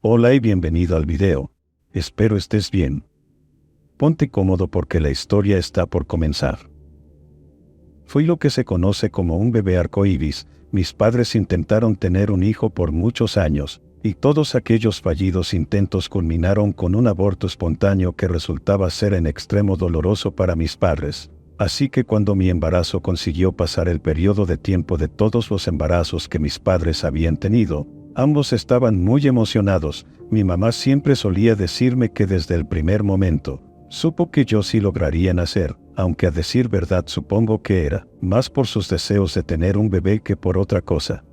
Hola y bienvenido al video. Espero estés bien. Ponte cómodo porque la historia está por comenzar. Fui lo que se conoce como un bebé arcoíris. Mis padres intentaron tener un hijo por muchos años, y todos aquellos fallidos intentos culminaron con un aborto espontáneo que resultaba ser en extremo doloroso para mis padres. Así que cuando mi embarazo consiguió pasar el periodo de tiempo de todos los embarazos que mis padres habían tenido, ambos estaban muy emocionados. Mi mamá siempre solía decirme que desde el primer momento, supo que yo sí lograría nacer, aunque a decir verdad supongo que era más por sus deseos de tener un bebé que por otra cosa.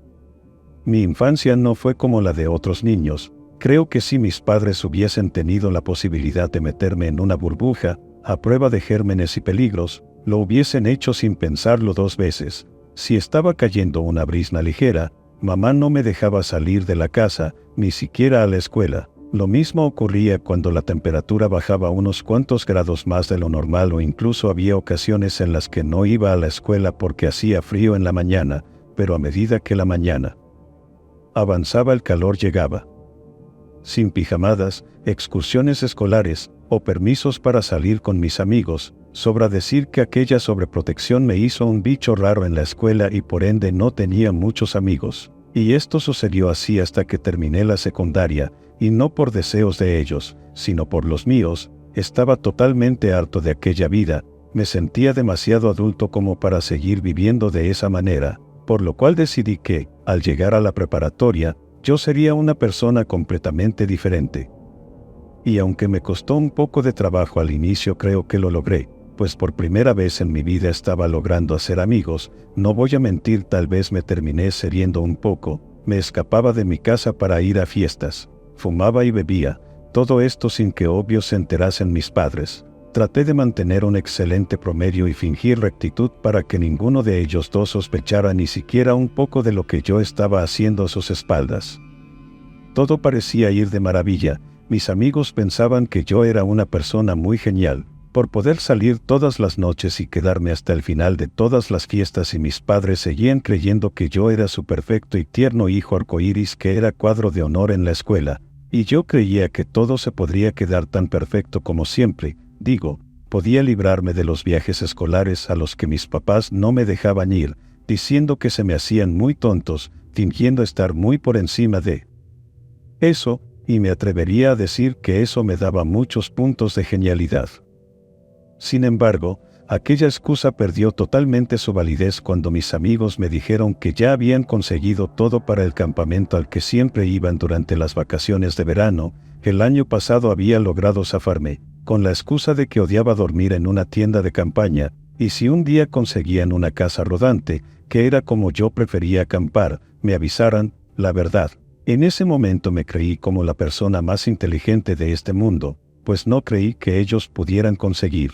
Mi infancia no fue como la de otros niños. Creo que si mis padres hubiesen tenido la posibilidad de meterme en una burbuja, a prueba de gérmenes y peligros, lo hubiesen hecho sin pensarlo dos veces. Si estaba cayendo una brisna ligera, mamá no me dejaba salir de la casa, ni siquiera a la escuela. Lo mismo ocurría cuando la temperatura bajaba unos cuantos grados más de lo normal o incluso había ocasiones en las que no iba a la escuela porque hacía frío en la mañana, pero a medida que la mañana avanzaba el calor llegaba. Sin pijamadas, excursiones escolares, o permisos para salir con mis amigos, sobra decir que aquella sobreprotección me hizo un bicho raro en la escuela y por ende no tenía muchos amigos. Y esto sucedió así hasta que terminé la secundaria, y no por deseos de ellos, sino por los míos. Estaba totalmente harto de aquella vida, me sentía demasiado adulto como para seguir viviendo de esa manera, por lo cual decidí que, al llegar a la preparatoria, yo sería una persona completamente diferente. Y aunque me costó un poco de trabajo al inicio, creo que lo logré, pues por primera vez en mi vida estaba logrando hacer amigos. No voy a mentir, tal vez me terminé cediendo un poco. Me escapaba de mi casa para ir a fiestas, fumaba y bebía, todo esto sin que obvio se enterasen mis padres. Traté de mantener un excelente promedio y fingir rectitud para que ninguno de ellos dos sospechara ni siquiera un poco de lo que yo estaba haciendo a sus espaldas. Todo parecía ir de maravilla. Mis amigos pensaban que yo era una persona muy genial, por poder salir todas las noches y quedarme hasta el final de todas las fiestas, y mis padres seguían creyendo que yo era su perfecto y tierno hijo arcoíris que era cuadro de honor en la escuela, y yo creía que todo se podría quedar tan perfecto como siempre. Podía librarme de los viajes escolares a los que mis papás no me dejaban ir, diciendo que se me hacían muy tontos, fingiendo estar muy por encima de eso, y me atrevería a decir que eso me daba muchos puntos de genialidad. Sin embargo, aquella excusa perdió totalmente su validez cuando mis amigos me dijeron que ya habían conseguido todo para el campamento al que siempre iban durante las vacaciones de verano. El año pasado había logrado zafarme, con la excusa de que odiaba dormir en una tienda de campaña, y si un día conseguían una casa rodante, que era como yo prefería acampar, me avisaran. La verdad, en ese momento me creí como la persona más inteligente de este mundo, pues no creí que ellos pudieran conseguir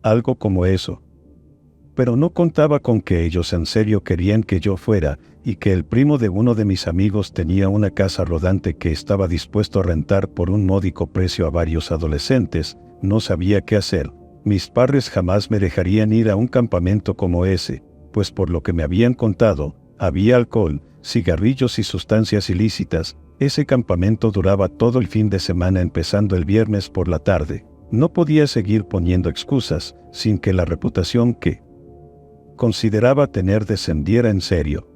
algo como eso. Pero no contaba con que ellos en serio querían que yo fuera, y que el primo de uno de mis amigos tenía una casa rodante que estaba dispuesto a rentar por un módico precio a varios adolescentes. No sabía qué hacer. Mis padres jamás me dejarían ir a un campamento como ese, pues por lo que me habían contado, había alcohol, cigarrillos y sustancias ilícitas. Ese campamento duraba todo el fin de semana empezando el viernes por la tarde. No podía seguir poniendo excusas, sin que la reputación que consideraba tener descendiera en serio.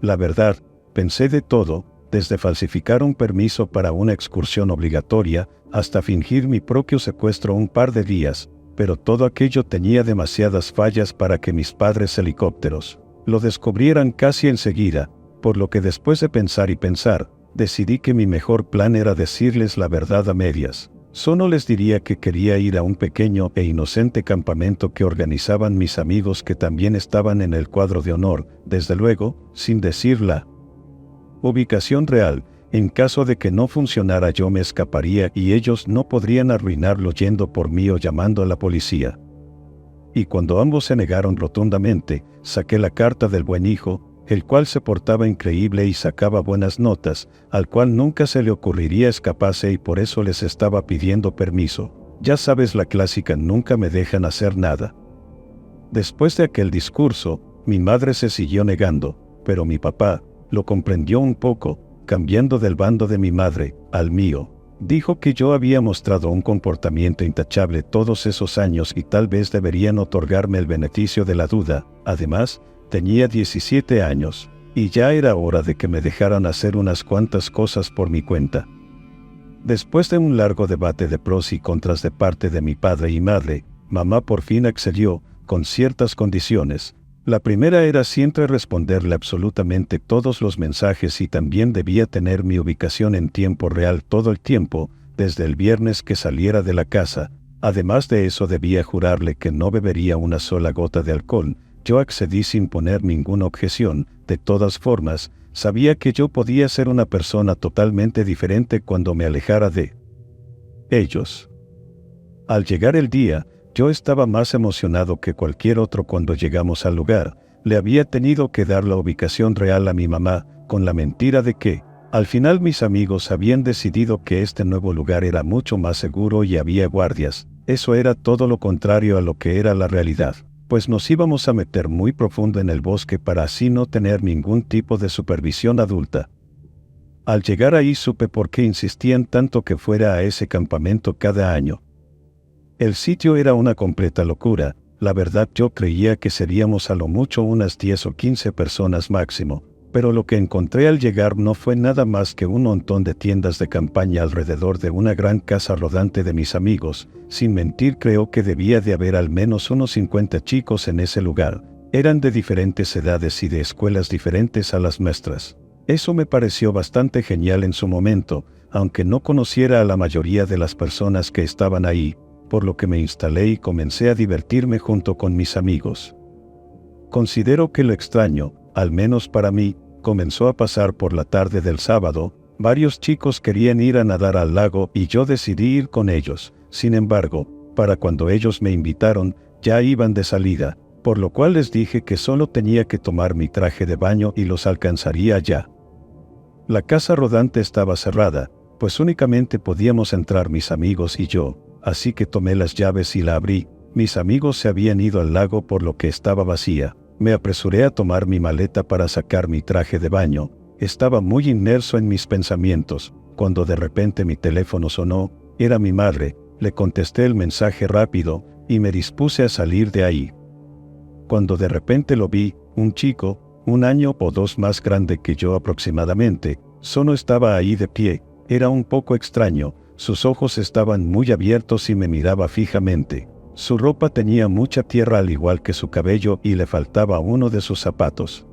La verdad, pensé de todo, desde falsificar un permiso para una excursión obligatoria, hasta fingir mi propio secuestro un par de días, pero todo aquello tenía demasiadas fallas para que mis padres helicópteros lo descubrieran casi enseguida, por lo que después de pensar y pensar, decidí que mi mejor plan era decirles la verdad a medias. Solo les diría que quería ir a un pequeño e inocente campamento que organizaban mis amigos que también estaban en el cuadro de honor, desde luego, sin decir la ubicación real. En caso de que no funcionara yo me escaparía y ellos no podrían arruinarlo yendo por mí o llamando a la policía. Y cuando ambos se negaron rotundamente, saqué la carta del buen hijo, el cual se portaba increíble y sacaba buenas notas, al cual nunca se le ocurriría escaparse y por eso les estaba pidiendo permiso. Ya sabes la clásica, nunca me dejan hacer nada. Después de aquel discurso, mi madre se siguió negando, pero mi papá lo comprendió un poco. cambiando del bando de mi madre al mío. Dijo que yo había mostrado un comportamiento intachable todos esos años y tal vez deberían otorgarme el beneficio de la duda. Además, tenía 17 años, y ya era hora de que me dejaran hacer unas cuantas cosas por mi cuenta. Después de un largo debate de pros y contras de parte de mi padre y madre, mamá por fin accedió, con ciertas condiciones. La primera era siempre responderle absolutamente todos los mensajes y también debía tener mi ubicación en tiempo real todo el tiempo, desde el viernes que saliera de la casa. Además de eso debía jurarle que no bebería una sola gota de alcohol. Yo accedí sin poner ninguna objeción. De todas formas, sabía que yo podía ser una persona totalmente diferente cuando me alejara de ellos. Al llegar el día, yo estaba más emocionado que cualquier otro cuando llegamos al lugar. Le había tenido que dar la ubicación real a mi mamá, con la mentira de que, al final mis amigos habían decidido que este nuevo lugar era mucho más seguro y había guardias. Eso era todo lo contrario a lo que era la realidad, pues nos íbamos a meter muy profundo en el bosque para así no tener ningún tipo de supervisión adulta. Al llegar ahí supe por qué insistían tanto que fuera a ese campamento cada año. El sitio era una completa locura. La verdad yo creía que seríamos a lo mucho unas 10 o 15 personas máximo, pero lo que encontré al llegar no fue nada más que un montón de tiendas de campaña alrededor de una gran casa rodante de mis amigos. Sin mentir creo que debía de haber al menos unos 50 chicos en ese lugar. Eran de diferentes edades y de escuelas diferentes a las nuestras. Eso me pareció bastante genial en su momento, aunque no conociera a la mayoría de las personas que estaban ahí, por lo que me instalé y comencé a divertirme junto con mis amigos. Considero que lo extraño, al menos para mí, comenzó a pasar por la tarde del sábado. Varios chicos querían ir a nadar al lago y yo decidí ir con ellos. Sin embargo, para cuando ellos me invitaron, ya iban de salida, por lo cual les dije que solo tenía que tomar mi traje de baño y los alcanzaría allá. La casa rodante estaba cerrada, pues únicamente podíamos entrar mis amigos y yo. Así que tomé las llaves y la abrí. Mis amigos se habían ido al lago por lo que estaba vacía. Me apresuré a tomar mi maleta para sacar mi traje de baño. Estaba muy inmerso en mis pensamientos, cuando de repente mi teléfono sonó. Era mi madre. Le contesté el mensaje rápido, y me dispuse a salir de ahí. Cuando de repente lo vi, un chico, 1 año o 2 más grande que yo aproximadamente, solo estaba ahí de pie. Era un poco extraño. Sus ojos estaban muy abiertos y me miraba fijamente. Su ropa tenía mucha tierra al igual que su cabello y le faltaba uno de sus zapatos.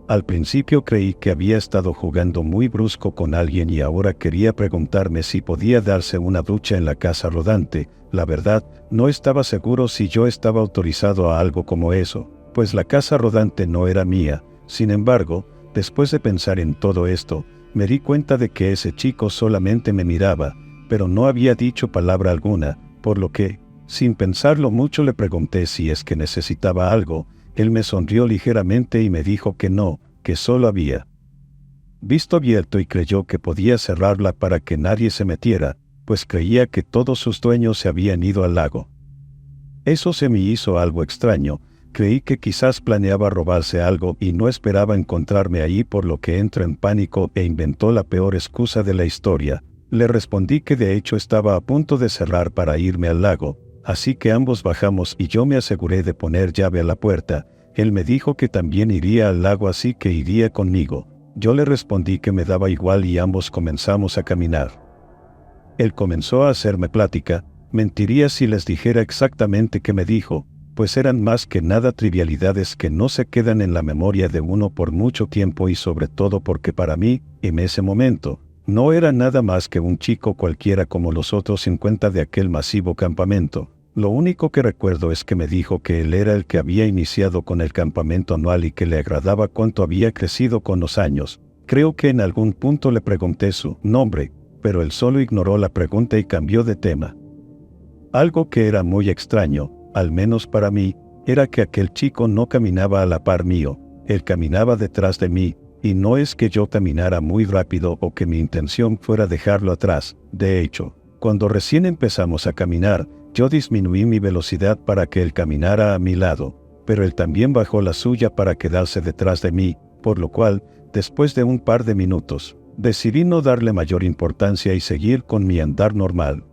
Al principio creí que había estado jugando muy brusco con alguien y ahora quería preguntarme si podía darse una ducha en la casa rodante. La verdad, no estaba seguro si yo estaba autorizado a algo como eso, pues la casa rodante no era mía. Sin embargo, después de pensar en todo esto, me di cuenta de que ese chico solamente me miraba, pero no había dicho palabra alguna, por lo que, sin pensarlo mucho le pregunté si es que necesitaba algo. Él me sonrió ligeramente y me dijo que no, que solo había visto abierto y creyó que podía cerrarla para que nadie se metiera, pues creía que todos sus dueños se habían ido al lago. Eso se me hizo algo extraño. Creí que quizás planeaba robarse algo y no esperaba encontrarme allí, por lo que entró en pánico e inventó la peor excusa de la historia. Le respondí que de hecho estaba a punto de cerrar para irme al lago, así que ambos bajamos y yo me aseguré de poner llave a la puerta. Él me dijo que también iría al lago, así que iría conmigo. Yo le respondí que me daba igual y ambos comenzamos a caminar. Él comenzó a hacerme plática. Mentiría si les dijera exactamente qué me dijo, pues eran más que nada trivialidades que no se quedan en la memoria de uno por mucho tiempo, y sobre todo porque para mí, en ese momento, no era nada más que un chico cualquiera como los otros 50 de aquel masivo campamento. Lo único que recuerdo es que me dijo que él era el que había iniciado con el campamento anual y que le agradaba cuánto había crecido con los años. Creo que en algún punto le pregunté su nombre, pero él solo ignoró la pregunta y cambió de tema. Algo que era muy extraño, al menos para mí, era que aquel chico no caminaba a la par mío. Él caminaba detrás de mí, y no es que yo caminara muy rápido o que mi intención fuera dejarlo atrás. De hecho, cuando recién empezamos a caminar, yo disminuí mi velocidad para que él caminara a mi lado, pero él también bajó la suya para quedarse detrás de mí, por lo cual, después de un par de minutos, Decidí no darle mayor importancia y seguir con mi andar normal.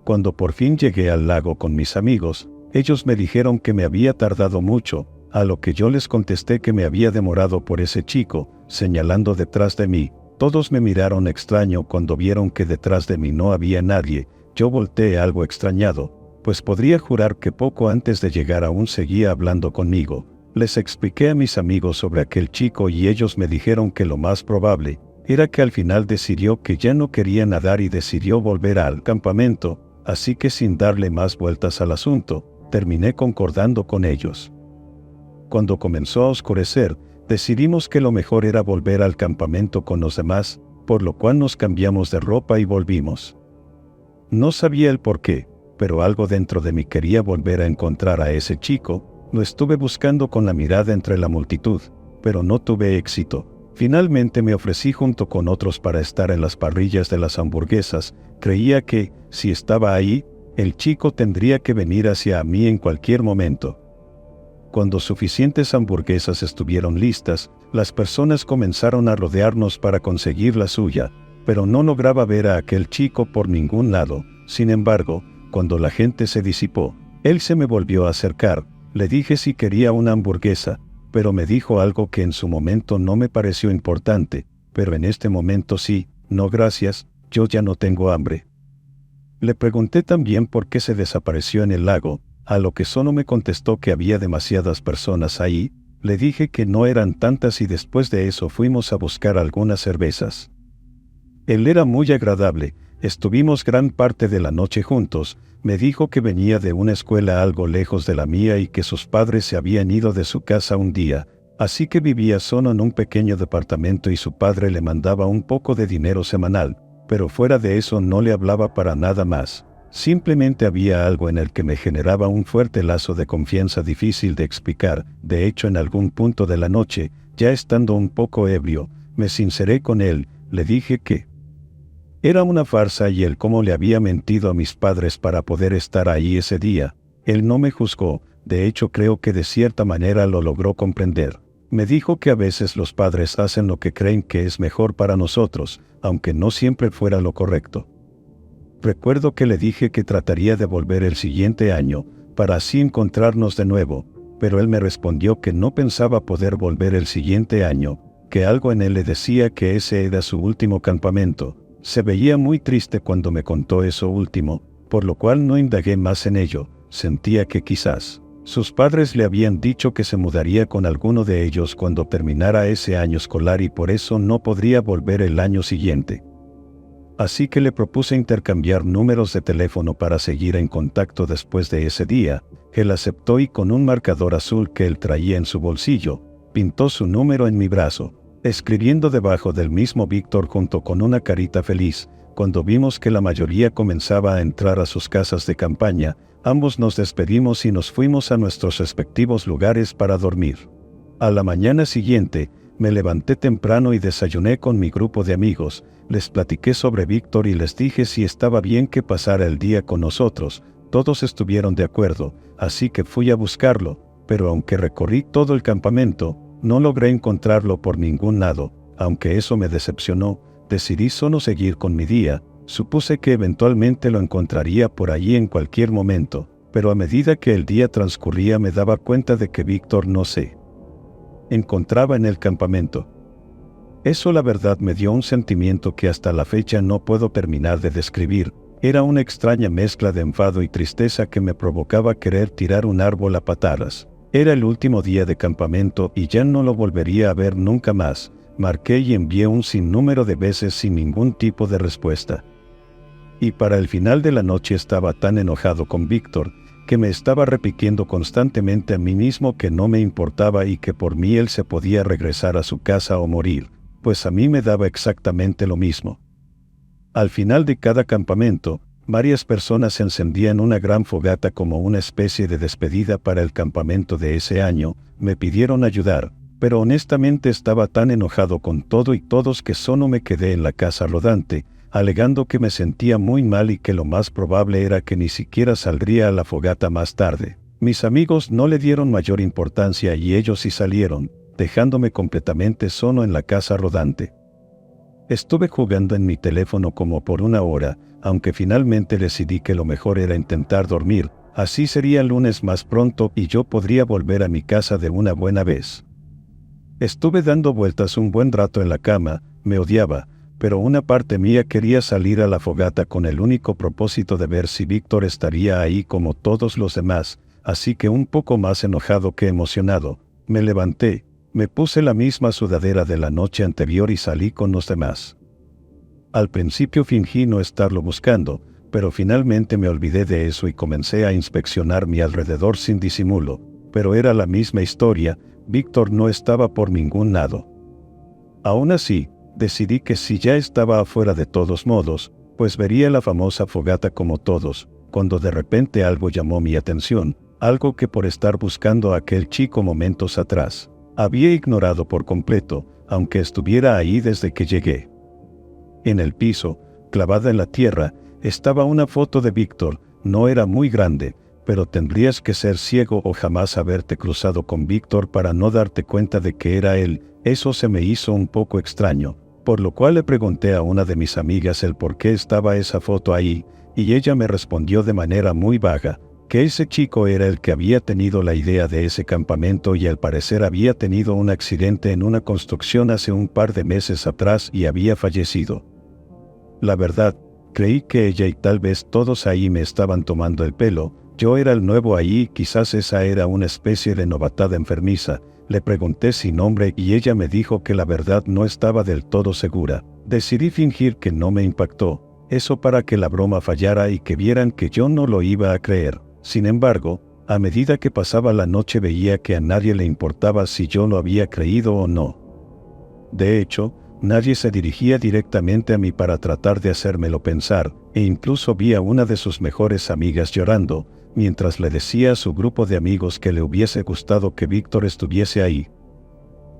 Cuando por fin llegué al lago con mis amigos, ellos me dijeron que me había tardado mucho, a lo que yo les contesté que me había demorado por ese chico, señalando detrás de mí. Todos me miraron extraño cuando vieron que detrás de mí no había nadie. Yo volteé algo extrañado, pues podría jurar que poco antes de llegar aún seguía hablando conmigo. Les expliqué a mis amigos sobre aquel chico y ellos me dijeron que lo más probable era que al final decidió que ya no quería nadar y decidió volver al campamento, así que sin darle más vueltas al asunto, terminé concordando con ellos. Cuando comenzó a oscurecer, decidimos que lo mejor era volver al campamento con los demás, por lo cual nos cambiamos de ropa y volvimos. No sabía el por qué, pero algo dentro de mí quería volver a encontrar a ese chico. Lo estuve buscando con la mirada entre la multitud, pero no tuve éxito. Finalmente me ofrecí junto con otros para estar en las parrillas de las hamburguesas. Creía que, si estaba ahí, el chico tendría que venir hacia mí en cualquier momento. Cuando suficientes hamburguesas estuvieron listas, las personas comenzaron a rodearnos para conseguir la suya, pero no lograba ver a aquel chico por ningún lado. Sin embargo, cuando la gente se disipó, él se me volvió a acercar. Le dije si quería una hamburguesa, pero me dijo algo que en su momento no me pareció importante, pero en este momento sí. No gracias, yo ya no tengo hambre. Le pregunté también por qué se desapareció en el lago, a lo que solo me contestó que había demasiadas personas ahí. Le dije que no eran tantas y después de eso fuimos a buscar algunas cervezas. Él era muy agradable, estuvimos gran parte de la noche juntos. Me dijo que venía de una escuela algo lejos de la mía y que sus padres se habían ido de su casa un día, así que vivía solo en un pequeño departamento y su padre le mandaba un poco de dinero semanal, pero fuera de eso no le hablaba para nada más. Simplemente había algo en el que me generaba un fuerte lazo de confianza difícil de explicar. De hecho, en algún punto de la noche, ya estando un poco ebrio, me sinceré con él. Le dije que era una farsa y el cómo le había mentido a mis padres para poder estar ahí ese día. Él no me juzgó, de hecho creo que de cierta manera lo logró comprender. Me dijo que a veces los padres hacen lo que creen que es mejor para nosotros, aunque no siempre fuera lo correcto. Recuerdo que le dije que trataría de volver el siguiente año, para así encontrarnos de nuevo, pero él me respondió que no pensaba poder volver el siguiente año, que algo en él le decía que ese era su último campamento. Se veía muy triste cuando me contó eso último, por lo cual no indagué más en ello. Sentía que quizás sus padres le habían dicho que se mudaría con alguno de ellos cuando terminara ese año escolar y por eso no podría volver el año siguiente. Así que le propuse intercambiar números de teléfono para seguir en contacto después de ese día. Él aceptó y con un marcador azul que él traía en su bolsillo, pintó su número en mi brazo, escribiendo debajo del mismo Víctor junto con una carita feliz. Cuando vimos que la mayoría comenzaba a entrar a sus casas de campaña, ambos nos despedimos y nos fuimos a nuestros respectivos lugares para dormir. A la mañana siguiente, me levanté temprano y desayuné con mi grupo de amigos. Les platiqué sobre Víctor y les dije si estaba bien que pasara el día con nosotros. Todos estuvieron de acuerdo, así que fui a buscarlo, pero aunque recorrí todo el campamento, no logré encontrarlo por ningún lado. Aunque eso me decepcionó, decidí solo seguir con mi día. Supuse que eventualmente lo encontraría por allí en cualquier momento, pero a medida que el día transcurría me daba cuenta de que Víctor no se encontraba en el campamento. Eso la verdad me dio un sentimiento que hasta la fecha no puedo terminar de describir. Era una extraña mezcla de enfado y tristeza que me provocaba querer tirar un árbol a patadas. Era el último día de campamento y ya no lo volvería a ver nunca más. Marqué y envié un sinnúmero de veces sin ningún tipo de respuesta. Y para el final de la noche estaba tan enojado con Víctor, que me estaba repitiendo constantemente a mí mismo que no me importaba y que por mí él se podía regresar a su casa o morir, pues a mí me daba exactamente lo mismo. Al final de cada campamento, varias personas encendían una gran fogata como una especie de despedida para el campamento de ese año. Me pidieron ayudar, pero honestamente estaba tan enojado con todo y todos que solo me quedé en la casa rodante, alegando que me sentía muy mal y que lo más probable era que ni siquiera saldría a la fogata más tarde. Mis amigos no le dieron mayor importancia y ellos sí salieron, dejándome completamente solo en la casa rodante. Estuve jugando en mi teléfono como por 1 hora, aunque finalmente decidí que lo mejor era intentar dormir, así sería el lunes más pronto y yo podría volver a mi casa de una buena vez. Estuve dando vueltas un buen rato en la cama, me odiaba, pero una parte mía quería salir a la fogata con el único propósito de ver si Víctor estaría ahí como todos los demás, así que un poco más enojado que emocionado, me levanté, me puse la misma sudadera de la noche anterior y salí con los demás. Al principio fingí no estarlo buscando, pero finalmente me olvidé de eso y comencé a inspeccionar mi alrededor sin disimulo, pero era la misma historia, Víctor no estaba por ningún lado. Aún así, decidí que si ya estaba afuera de todos modos, pues vería la famosa fogata como todos, cuando de repente algo llamó mi atención, algo que por estar buscando a aquel chico momentos atrás, había ignorado por completo, aunque estuviera ahí desde que llegué. En el piso, clavada en la tierra, estaba una foto de Víctor, no era muy grande, pero tendrías que ser ciego o jamás haberte cruzado con Víctor para no darte cuenta de que era él. Eso se me hizo un poco extraño, por lo cual le pregunté a una de mis amigas el por qué estaba esa foto ahí, y ella me respondió de manera muy vaga, que ese chico era el que había tenido la idea de ese campamento y al parecer había tenido un accidente en una construcción hace un par de meses atrás y había fallecido. La verdad, creí que ella y tal vez todos ahí me estaban tomando el pelo, yo era el nuevo ahí y quizás esa era una especie de novatada enfermiza. Le pregunté sin nombre y ella me dijo que la verdad no estaba del todo segura. Decidí fingir que no me impactó, eso para que la broma fallara y que vieran que yo no lo iba a creer. Sin embargo, a medida que pasaba la noche veía que a nadie le importaba si yo lo había creído o no. De hecho, nadie se dirigía directamente a mí para tratar de hacérmelo pensar, e incluso vi a una de sus mejores amigas llorando, mientras le decía a su grupo de amigos que le hubiese gustado que Víctor estuviese ahí.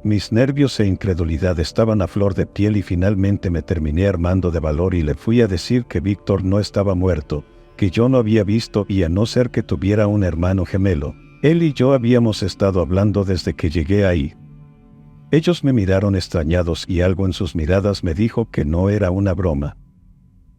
Mis nervios e incredulidad estaban a flor de piel y finalmente me terminé armando de valor y le fui a decir que Víctor no estaba muerto, que yo no había visto y a no ser que tuviera un hermano gemelo, él y yo habíamos estado hablando desde que llegué ahí. Ellos me miraron extrañados y algo en sus miradas me dijo que no era una broma.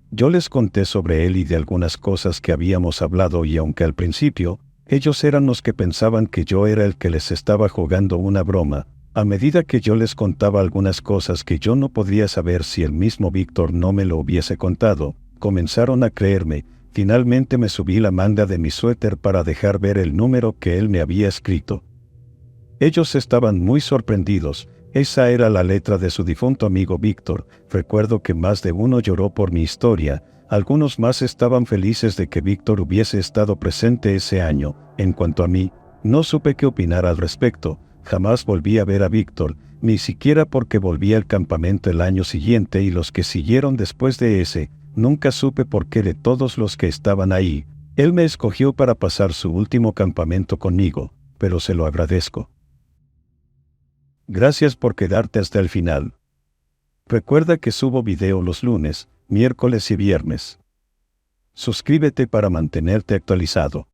Yo les conté sobre él y de algunas cosas que habíamos hablado y aunque al principio, ellos eran los que pensaban que yo era el que les estaba jugando una broma, a medida que yo les contaba algunas cosas que yo no podía saber si el mismo Víctor no me lo hubiese contado, comenzaron a creerme. Finalmente me subí la manga de mi suéter para dejar ver el número que él me había escrito. Ellos estaban muy sorprendidos. Esa era la letra de su difunto amigo Víctor. Recuerdo que más de uno lloró por mi historia, algunos más estaban felices de que Víctor hubiese estado presente ese año. En cuanto a mí, no supe qué opinar al respecto, jamás volví a ver a Víctor, ni siquiera porque volví al campamento el año siguiente y los que siguieron después de ese, nunca supe por qué de todos los que estaban ahí, él me escogió para pasar su último campamento conmigo, pero se lo agradezco. Gracias por quedarte hasta el final. Recuerda que subo video los lunes, miércoles y viernes. Suscríbete para mantenerte actualizado.